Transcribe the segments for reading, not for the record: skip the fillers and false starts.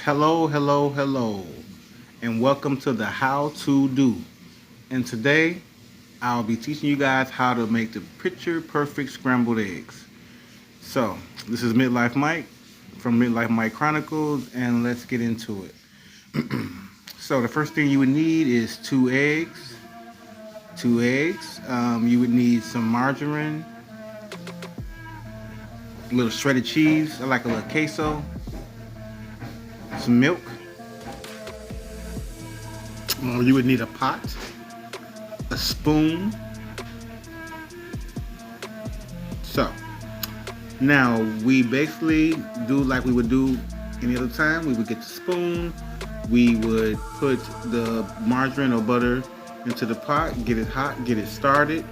Hello, and welcome to the How To Do. And today, I'll be teaching you guys how to make the picture perfect scrambled eggs. So, this is Midlife Mike from Midlife Mike Chronicles, and let's get into it. So, the first thing you would need is two eggs. You would need some margarine, a little shredded cheese. I like a little queso. Some milk. You would need a pot, a spoon. So now we basically do like we would do any other time. We would get the spoon, we would put the margarine or butter into the pot, get it hot, get it started.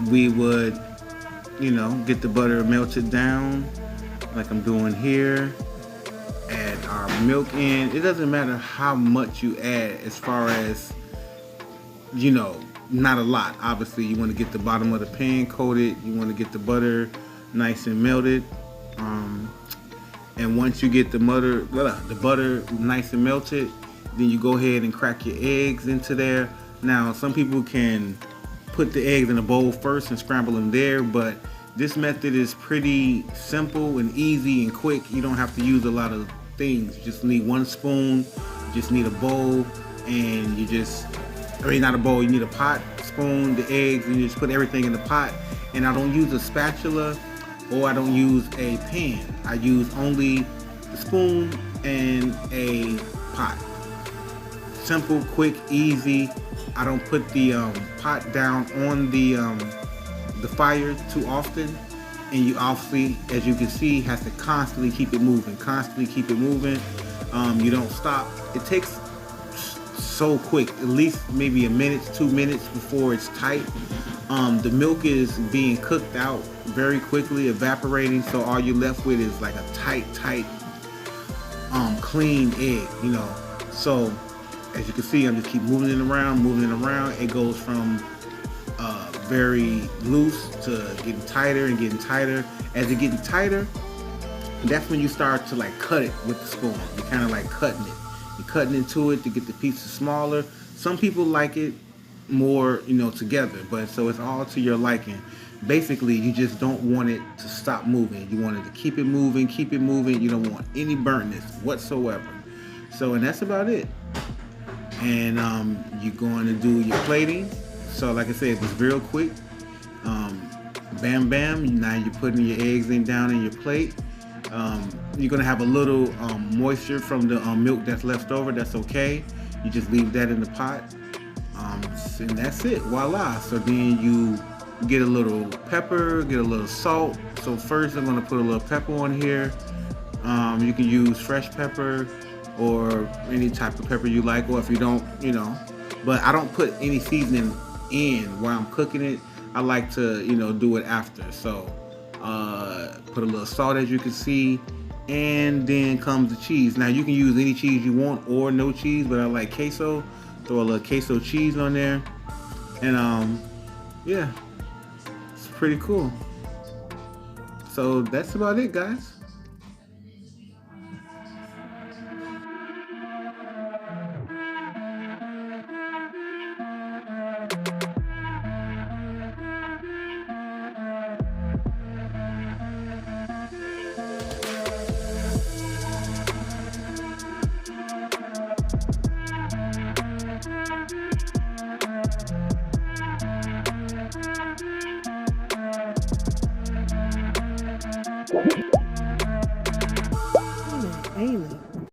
We would, get the butter melted down like I'm doing here. Add our milk in. It doesn't matter how much you add as far as, not a lot. Obviously, you want to get the bottom of the pan coated. You want to get the butter nice and melted. And once you get the butter nice and melted, then you go ahead and crack your eggs into there. Now, some people can put the eggs in a bowl first and scramble them there, but this method is pretty simple and easy and quick. You don't have to use a lot of things. You just need one spoon, you just need a bowl, and not a bowl, you need a pot, spoon, the eggs, and you just put everything in the pot. And I don't use a spatula or I don't use a pan. I use only the spoon and a pot. Simple, quick, easy. I don't put the pot down on the fire too often, and you obviously, as you can see, has to constantly keep it moving. You don't stop. It takes so quick, at least maybe a minute, 2 minutes before it's tight. The milk is being cooked out very quickly, evaporating, so all you're left with is like a tight, clean egg, So as you can see, I'm just keep moving it around. It goes from very loose to getting tighter. As it getting tighter, that's when you start to cut it with the spoon. You're kind of cutting it. You're cutting into it to get the pieces smaller. Some people like it more, together, but so it's all to your liking. Basically, you just don't want it to stop moving. You want it to keep it moving. You don't want any burntness whatsoever. So, and that's about it. And you're going to do your plating. So like I said, it was real quick. Bam. Now you're putting your eggs down in your plate. You're gonna have a little moisture from the milk that's left over. That's okay. You just leave that in the pot, and that's it. Voila. So then you get a little pepper, get a little salt. So first I'm gonna put a little pepper on here. You can use fresh pepper or any type of pepper you like, or if you don't, but I don't put any seasoning in while I'm cooking it. I like to, do it after. So put a little salt, as you can see, and then comes the cheese. Now you can use any cheese you want or no cheese, but I like queso. Throw a little queso cheese on there, and yeah, it's pretty cool. So that's about it, guys. What?